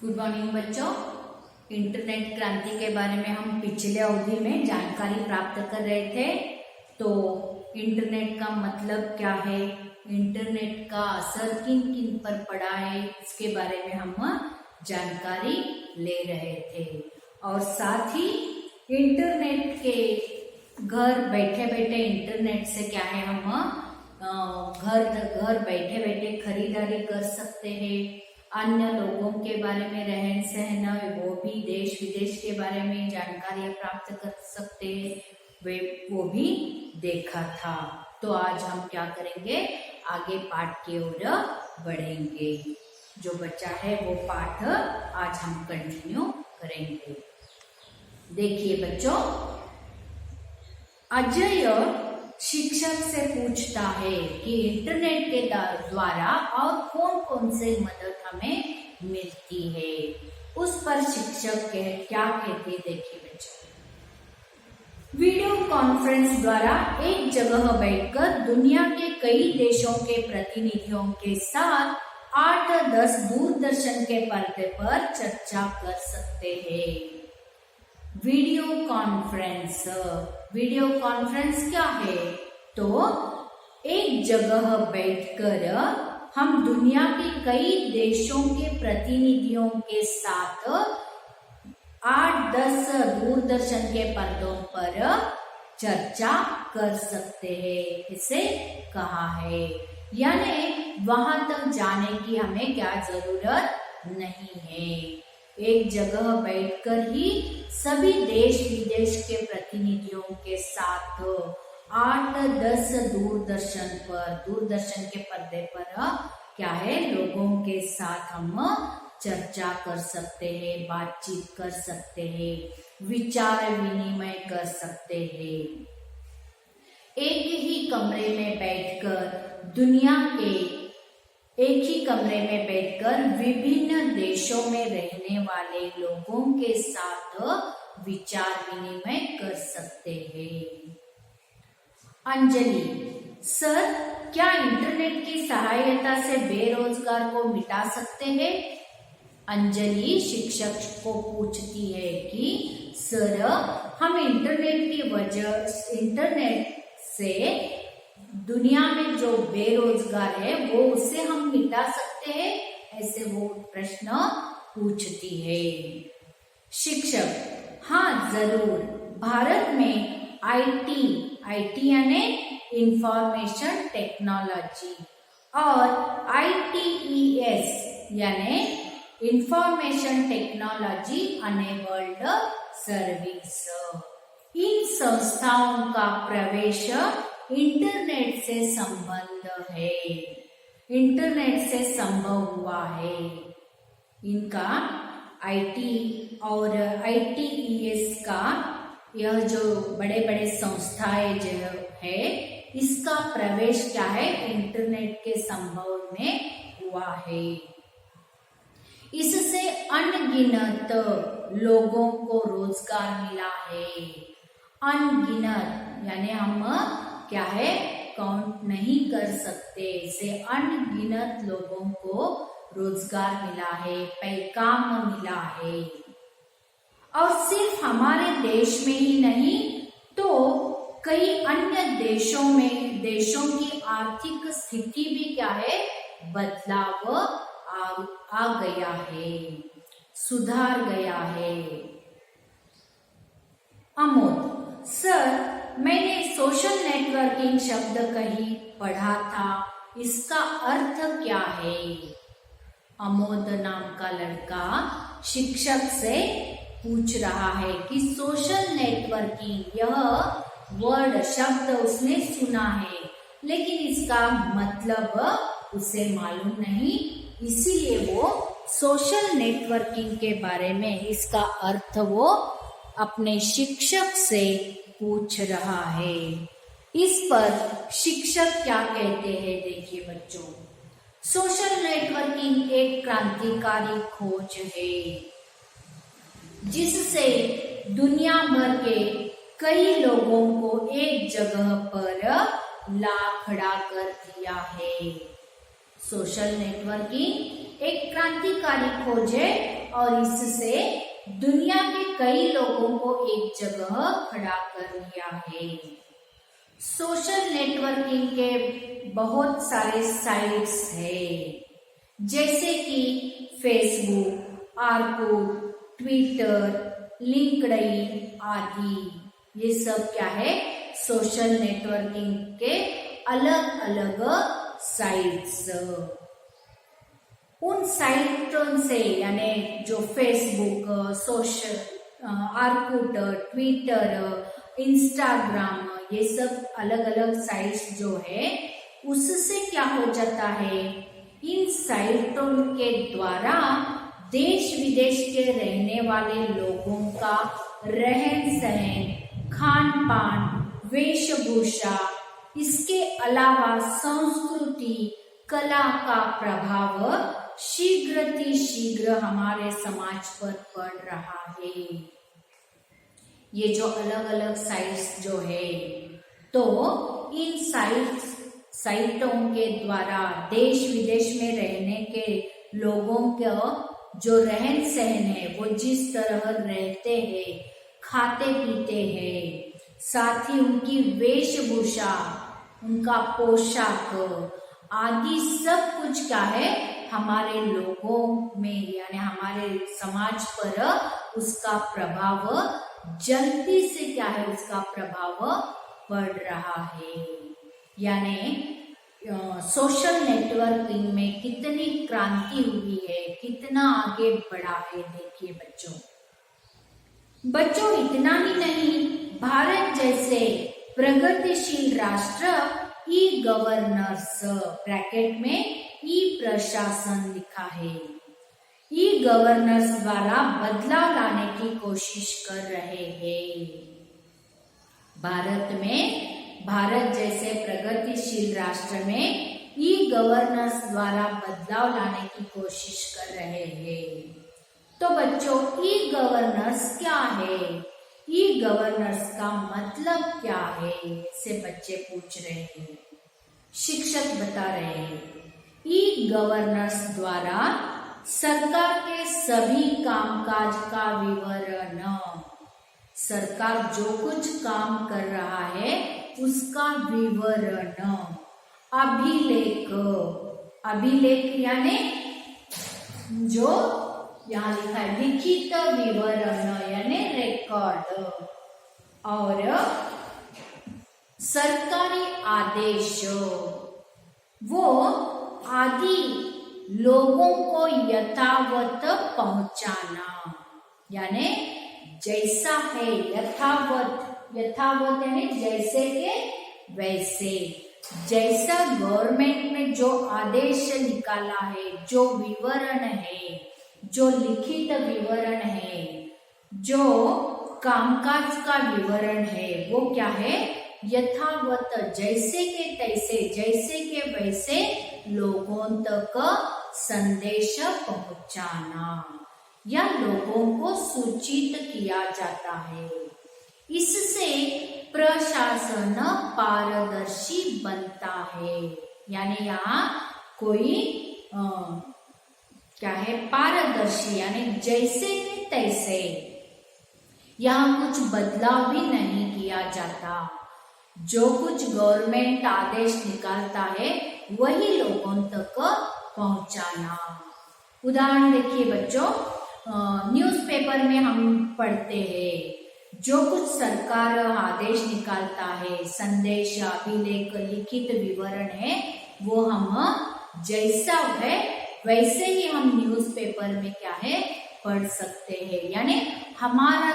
Good morning बच्चों। Internet क्रांति के बारे में हम पिछले अवधि में जानकारी प्राप्त कर रहे थे। तो इंटरनेट का मतलब क्या है, इंटरनेट का असर किन किन पर पड़ा है, इसके बारे में हम जानकारी ले रहे थे। और साथ ही इंटरनेट के घर बैठे बैठे इंटरनेट से क्या है, हम घर बैठे बैठे खरीदारी कर सकते हैं, अन्य लोगों के बारे में रहन सहन वो भी देश विदेश के बारे में जानकारियां प्राप्त कर सकते हैं, वो भी देखा था। तो आज हम क्या करेंगे, आगे पाठ की ओर बढ़ेंगे। जो बचा है वो पाठ आज हम कंटिन्यू करेंगे। देखिए बच्चों, अजय शिक्षक से पूछता है कि इंटरनेट के द्वारा और कौन कौन से मदद हमें मिलती है। उस पर शिक्षक क्या कहते, देखिए बच्चों। वीडियो कॉन्फ्रेंस द्वारा एक जगह बैठकर दुनिया के कई देशों के प्रतिनिधियों के साथ 8-10 दूरदर्शन के पर्दे पर चर्चा कर सकते हैं। वीडियो कॉन्फ्रेंस, वीडियो कॉन्फ्रेंस क्या है, तो एक जगह बैठकर हम दुनिया के कई देशों के प्रतिनिधियों के साथ 8-10 दूरदर्शन के पर्दों पर चर्चा कर सकते हैं, इसे कहा है। यानी वहां तक जाने की हमें क्या जरूरत नहीं है, एक जगह बैठकर ही सभी देश विदेश के प्रतिनिधियों के साथ 8-10 दूरदर्शन के पर्दे पर क्या है, लोगों के साथ हम चर्चा कर सकते हैं, बातचीत कर सकते हैं, विचार विनिमय कर सकते हैं। एक ही कमरे में बैठकर विभिन्न देशों में रहने वाले लोगों के साथ विचार विनिमय कर सकते हैं। अंजलि, सर क्या इंटरनेट की सहायता से बेरोजगार को मिटा सकते हैं? अंजलि शिक्षक को पूछती है कि सर, हम इंटरनेट से दुनिया में जो बेरोजगार है वो उसे हम मिटा सकते हैं, ऐसे वो प्रश्न पूछती है। शिक्षक, हाँ जरूर। भारत में आईटी यानी इंफॉर्मेशन टेक्नोलॉजी और ITES यानी इंफॉर्मेशन टेक्नोलॉजी अनेबल्ड सर्विस, इन संस्थाओं का प्रवेश इंटरनेट से संबंध है, इंटरनेट से संभव हुआ है। इनका IT और ITES का यह जो बड़े बड़े संस्थाएं जो है, इसका प्रवेश क्या है, इंटरनेट के संभव में हुआ है। इससे अनगिनत लोगों को रोजगार मिला है। अनगिनत यानी हम क्या है, काउंट नहीं कर सकते, इसे अनगिनत लोगों को रोजगार मिला है, काम मिला है। और सिर्फ हमारे देश में ही नहीं, तो कई अन्य देशों की आर्थिक स्थिति भी क्या है, बदलाव आ गया है, सुधार गया है। अमोद, सर मैंने सोशल नेटवर्किंग शब्द कहीं पढ़ा था, इसका अर्थ क्या है? अमोद नाम का लड़का शिक्षक से पूछ रहा है कि सोशल नेटवर्किंग, यह शब्द उसने सुना है लेकिन इसका मतलब उसे मालूम नहीं, इसीलिए वो सोशल नेटवर्किंग के बारे में इसका अर्थ वो अपने शिक्षक से पूछ रहा है। इस पर शिक्षक क्या कहते हैं, देखिए बच्चों। सोशल नेटवर्किंग एक क्रांतिकारी खोज है जिससे दुनिया भर के कई लोगों को एक जगह पर ला खड़ा कर दिया है। सोशल नेटवर्किंग एक क्रांतिकारी खोज है और इससे दुनिया के कई लोगों को एक जगह खड़ा कर लिया है। सोशल नेटवर्किंग के बहुत सारे साइट्स है, जैसे कि फेसबुक, ऑर्कुट, ट्विटर, लिंक्डइन आदि। ये सब क्या है? सोशल नेटवर्किंग के अलग अलग साइट्स। उन साइटों से यानी जो Facebook, social, Orkut, Twitter, Instagram, ये सब अलग अलग साइट्स जो है, उससे क्या हो जाता है? इन साइटों के द्वारा देश विदेश के रहने वाले लोगों का रहन सहन, खान पान, वेशभूषा, इसके अलावा संस्कृति, कला का प्रभाव शीघ्र हमारे समाज पर पड़ रहा है। ये जो अलग अलग साइट्स जो है, तो इन साइटों के द्वारा देश विदेश में रहने के लोगों का जो रहन सहन है, वो जिस तरह रहते हैं, खाते पीते हैं, साथ ही उनकी वेशभूषा, उनका पोशाक आदि सब कुछ क्या है? हमारे लोगों में यानी हमारे समाज पर उसका प्रभाव जल्दी से क्या है? उसका प्रभाव पड़ रहा है। यानी सोशल नेटवर्किंग में कितनी क्रांति हुई है, कितना आगे बढ़ा है। देखिए बच्चों इतना ही नहीं, भारत जैसे प्रगतिशील राष्ट्र ई गवर्नेंस ब्रैकेट में ई प्रशासन लिखा है, ई गवर्नेंस द्वारा बदलाव लाने की कोशिश कर रहे हैं। भारत जैसे प्रगतिशील राष्ट्र में ई गवर्नेंस द्वारा बदलाव लाने की कोशिश कर रहे हैं। तो बच्चों ई गवर्नेंस क्या है? ई गवर्नेंस का मतलब क्या है? से बच्चे पूछ रहे हैं, शिक्षक बता रहे हैं। ई गवर्नेंस द्वारा सरकार के सभी कामकाज का विवरण, सरकार जो कुछ काम कर रहा है उसका विवरण, अभिलेख यानी जो यहाँ लिखा है लिखित विवरण यानी रिकॉर्ड, और सरकारी आदेश वो आदि लोगों को यथावत पहुंचाना, यानी जैसा है यथावत यानी जैसे के वैसे, जैसा गवर्नमेंट ने जो आदेश निकाला है, जो विवरण है, जो लिखित विवरण है, जो कामकाज का विवरण है, वो क्या है? यथावत जैसे के तैसे, जैसे के वैसे लोगों तक संदेश पहुंचाना या लोगों को सूचित किया जाता है। इससे प्रशासन पारदर्शी बनता है, यानी यहाँ कोई क्या है? पारदर्शी यानी जैसे के तैसे, यहाँ कुछ बदलाव भी नहीं किया जाता। जो कुछ गवर्नमेंट आदेश निकालता है वही लोगों तक पहुंचाना। उदाहरण देखिए बच्चों, न्यूज़पेपर में हम पढ़ते हैं, जो कुछ सरकार आदेश निकालता है, संदेश, अभिलेख, लिखित विवरण है, वो हम जैसा है वैसे ही हम न्यूज़पेपर में क्या है? पढ़ सकते हैं, यानी हमारा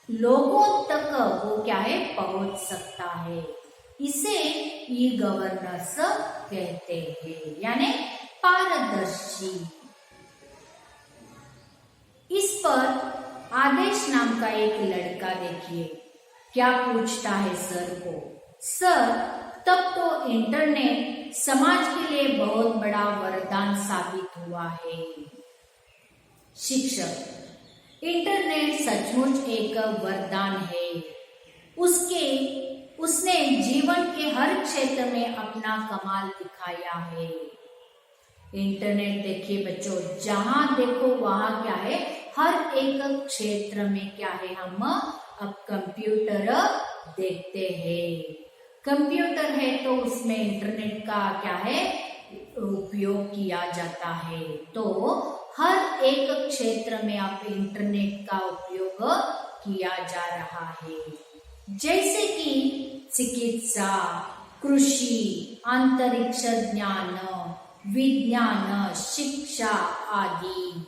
लोगों तक वो क्या है? पहुंच सकता है। इसे ई गवर्नेंस कहते हैं, यानी पारदर्शी। इस पर आदेश नाम का एक लड़का देखिए क्या पूछता है सर को, सर तब तो इंटरनेट समाज के लिए बहुत बड़ा वरदान साबित हुआ है। शिक्षक, इंटरनेट सचमुच एक वरदान है। उसने जीवन के हर क्षेत्र में अपना कमाल दिखाया है। इंटरनेट देखिए बच्चों, जहां देखो वहां क्या है, हर एक क्षेत्र में क्या है, हम अब कंप्यूटर देखते हैं। कंप्यूटर है तो उसमें इंटरनेट का क्या है, उपयोग किया जाता है। तो हर एक क्षेत्र में आप इंटरनेट का उपयोग किया जा रहा है, जैसे कि चिकित्सा, कृषि, अंतरिक्ष ज्ञान, विज्ञान, शिक्षा आदि।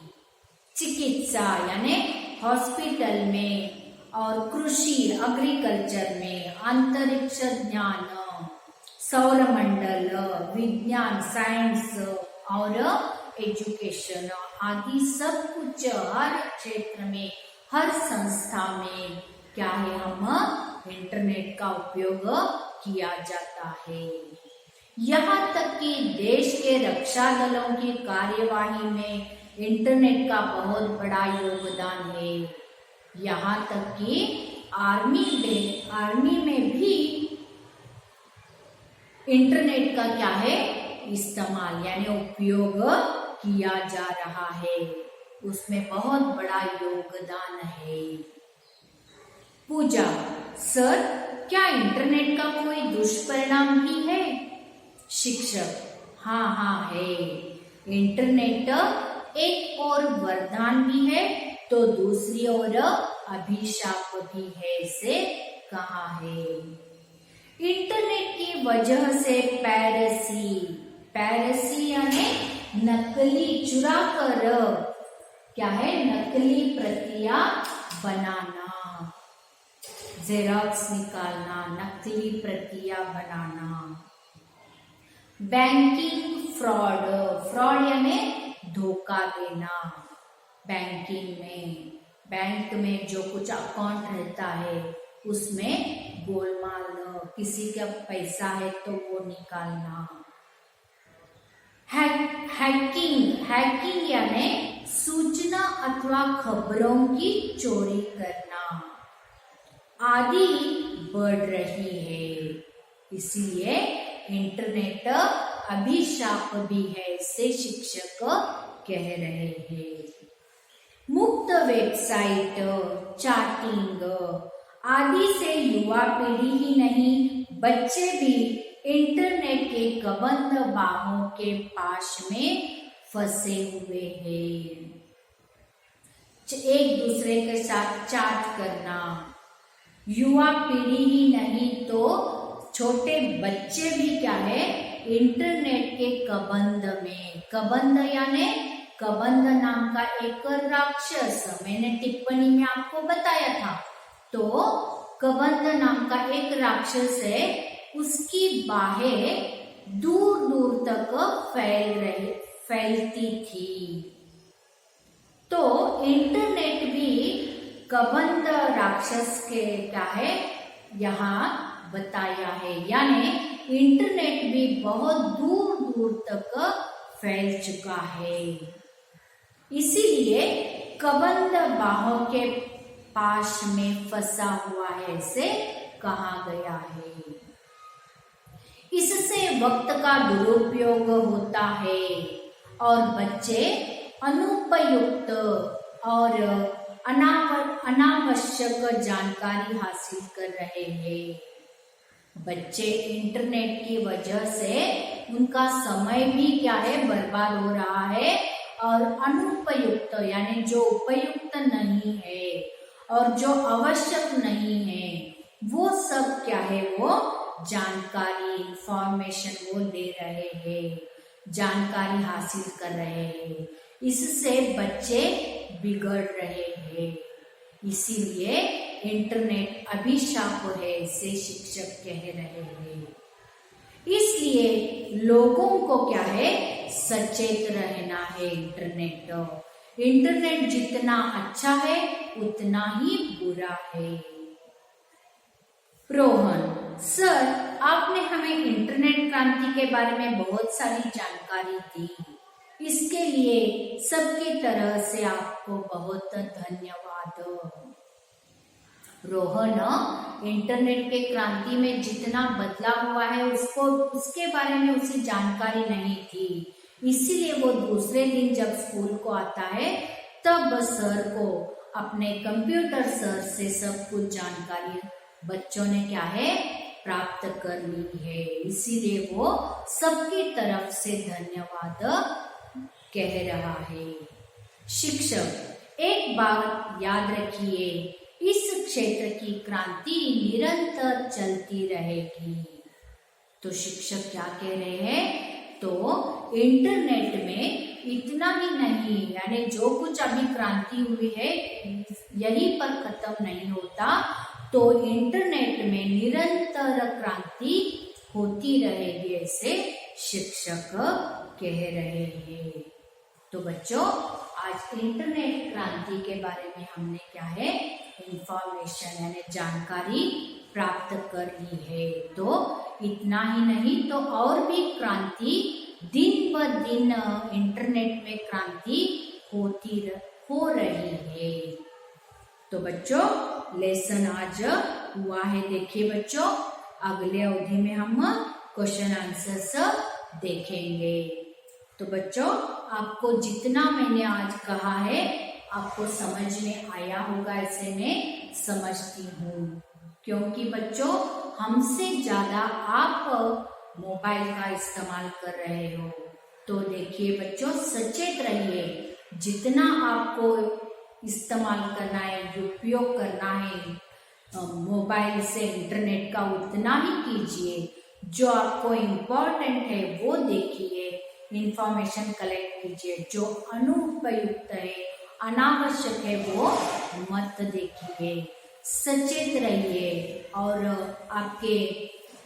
चिकित्सा यानी हॉस्पिटल में, और कृषि एग्रीकल्चर में, अंतरिक्ष ज्ञान, सौरमंडल, विज्ञान साइंस और एजुकेशन आदि सब कुछ हर क्षेत्र में, हर संस्था में क्या है, हम इंटरनेट का उपयोग किया जाता है। यहाँ तक कि देश के रक्षा दलों की कार्यवाही में इंटरनेट का बहुत बड़ा योगदान है। यहाँ तक कि आर्मी में भी इंटरनेट का क्या है, इस्तेमाल यानी उपयोग किया जा रहा है, उसमें बहुत बड़ा योगदान है। पूजा, सर क्या इंटरनेट का कोई दुष्परिणाम भी है? शिक्षक, हाँ है। इंटरनेट एक और वरदान भी है तो दूसरी ओर अभिशाप भी है, इसे कहा है। इंटरनेट की वजह से पैरसी यानी नकली, चुरा कर क्या है, नकली प्रतियां बनाना, जेरॉक्स निकालना, नकली प्रतियां बनाना। बैंकिंग फ्रॉड यानी धोखा देना। बैंकिंग में, बैंक में जो कुछ अकाउंट रहता है उसमें गोलमाल, किसी का पैसा है तो वो निकालना। हैकिंग यानी सूचना अथवा खबरों की चोरी करना आदि बढ़ रही है। इसीलिए इंटरनेट अभिशाप भी है, इसे शिक्षक कह रहे हैं। मुक्त वेबसाइट, चैटिंग आदि से युवा पीढ़ी ही नहीं, बच्चे भी इंटरनेट के कबंध बाहों के पाश में फंसे हुए हैं। एक दूसरे के साथ चैट करना, युवा पीढ़ी ही नहीं तो छोटे बच्चे भी क्या है, इंटरनेट के कबंध में। कबंध यानी, कबंध नाम का एक राक्षस, मैंने टिप्पणी में आपको बताया था। तो कबंध नाम का एक राक्षस है, उसकी बाहें दूर दूर तक फैलती थी। तो इंटरनेट भी कबंध राक्षस के क्या है, यहाँ बताया है, यानी इंटरनेट भी बहुत दूर दूर तक फैल चुका है। इसीलिए कबंध बाहों के पाश में फंसा हुआ है, इसे कहा गया है। इससे वक्त का दुरुपयोग होता है और बच्चे अनुपयुक्त और अनावश्यक जानकारी हासिल कर रहे हैं। बच्चे इंटरनेट की वजह से उनका समय भी क्या है, बर्बाद हो रहा है, और अनुपयुक्त यानी जो उपयुक्त नहीं है और जो आवश्यक नहीं है वो सब क्या है, वो जानकारी, इंफॉर्मेशन वो ले रहे हैं, जानकारी हासिल कर रहे हैं। इससे बच्चे बिगड़ रहे हैं। इसीलिए इंटरनेट अभिशाप है, इसे शिक्षक कह रहे हैं। इसलिए लोगों को क्या है, सचेत रहना है। इंटरनेट जितना अच्छा है उतना ही बुरा है। रोहन, सर आपने हमें इंटरनेट क्रांति के बारे में बहुत सारी जानकारी दी, इसके लिए सबकी तरह से आपको बहुत धन्यवाद। रोहन, इंटरनेट के क्रांति में जितना बदलाव हुआ है उसके बारे में उसे जानकारी नहीं थी, इसीलिए वो दूसरे दिन जब स्कूल को आता है तब सर को अपने कंप्यूटर सर से सब कुछ जानकारी बच्चों ने क्या है प्राप्त कर ली है। इसीलिए वो सबकी तरफ से धन्यवाद कह रहा है। शिक्षक, एक बात याद रखिए, इस क्षेत्र की क्रांति निरंतर चलती रहेगी। तो शिक्षक क्या कह रहे हैं? तो इंटरनेट में इतना ही नहीं, यानी जो कुछ अभी क्रांति हुई है यहीं पर खत्म नहीं होता, तो इंटरनेट में निरंतर क्रांति होती रहेगी, ऐसे शिक्षक कह रहे हैं। तो बच्चों, आज इंटरनेट क्रांति के बारे में हमने क्या है इंफॉर्मेशन यानी जानकारी प्राप्त कर ली है। तो इतना ही नहीं, तो और भी क्रांति दिन ब दिन इंटरनेट में क्रांति हो रही है। तो बच्चों, लेसन आज हुआ है। देखिए बच्चों, अगले अवधि में हम क्वेश्चन आंसर्स देखेंगे। तो बच्चों, आपको जितना मैंने आज कहा है आपको समझ में आया होगा, ऐसे मैं समझती हूँ। क्योंकि बच्चों, हमसे ज्यादा आप मोबाइल का इस्तेमाल कर रहे हो। तो देखिए बच्चों, सचेत रहिए, जितना आपको इस्तेमाल करना है, उपयोग करना है मोबाइल से इंटरनेट का, उतना ही कीजिए। जो आपको इम्पोर्टेंट है वो देखिए, इंफॉर्मेशन कलेक्ट कीजिए। जो अनुपयुक्त है, अनावश्यक है, वो मत देखिए। सचेत रहिए। और आपके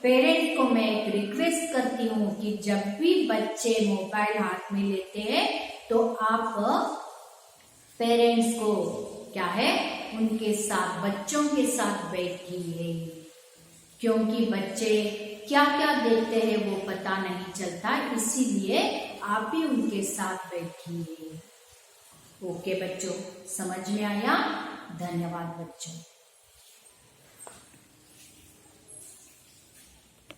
पेरेंट्स को मैं एक रिक्वेस्ट करती हूँ कि जब भी बच्चे मोबाइल हाथ में लेते हैं तो आप पेरेंट्स को क्या है उनके साथ, बच्चों के साथ बैठिए। क्योंकि बच्चे क्या क्या देखते हैं वो पता नहीं चलता, इसीलिए आप भी उनके साथ बैठिए। ओके बच्चों, समझ में आया? धन्यवाद बच्चों।